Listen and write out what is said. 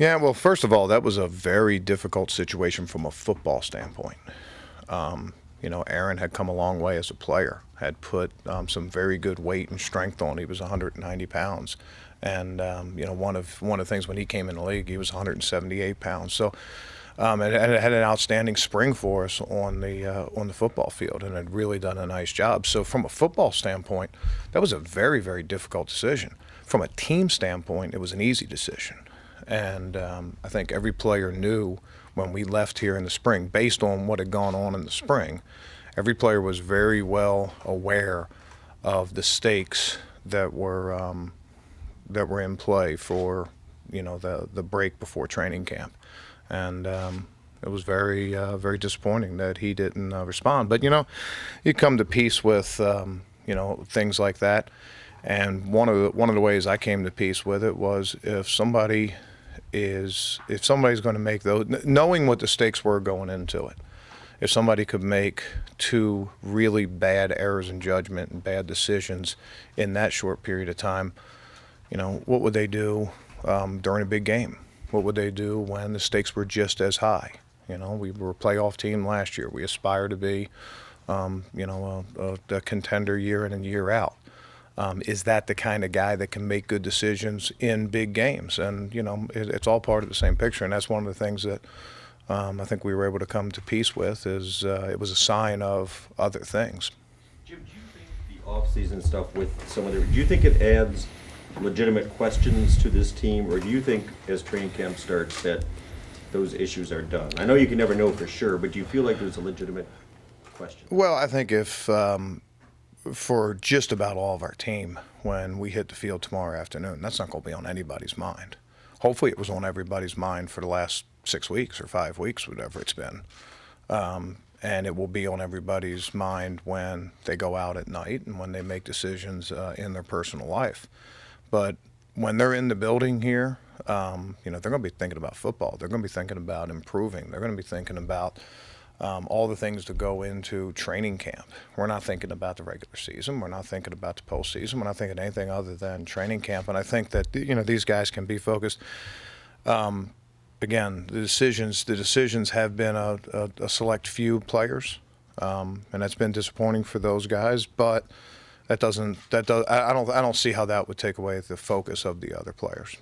Yeah, well, first of all, that was a very difficult situation from a football standpoint. Aaron had come a long way as a player, had put some very good weight and strength on. He was 190 pounds. And, one of the things when he came in the league, he was 178 pounds. So it had an outstanding spring for us on the football field and had really done a nice job. So from a football standpoint, that was a very, very difficult decision. From a team standpoint, it was an easy decision. And I think every player knew when we left here in the spring, based on what had gone on in the spring, every player was very well aware of the stakes that were in play for the break before training camp. And it was very very disappointing that he didn't respond. But you come to peace with things like that. And one of the ways I came to peace with it was if somebody's going to make those, knowing what the stakes were going into it, if somebody could make two really bad errors in judgment and bad decisions in that short period of time, what would they do during a big game? What would they do when the stakes were just as high? We were a playoff team last year. We aspire to be, a contender year in and year out. Is that the kind of guy that can make good decisions in big games? And, it's all part of the same picture. And that's one of the things that I think we were able to come to peace with is it was a sign of other things. Jim, do you think the offseason stuff with some of the, do you think it adds legitimate questions to this team, or do you think as training camp starts that those issues are done? I know you can never know for sure, but do you feel like there's a legitimate question? Well, I think if for just about all of our team, when we hit the field tomorrow afternoon, that's not going to be on anybody's mind. Hopefully it was on everybody's mind for the last 6 weeks or 5 weeks, whatever it's been. And it will be on everybody's mind when they go out at night and when they make decisions in their personal life. But when they're in the building here, they're going to be thinking about football. They're going to be thinking about improving. They're going to be thinking about all the things that go into training camp. We're not thinking about the regular season. We're not thinking about the postseason. We're not thinking anything other than training camp. And I think that these guys can be focused. Again, the decisions have been a select few players, and that's been disappointing for those guys. But I don't see how that would take away the focus of the other players.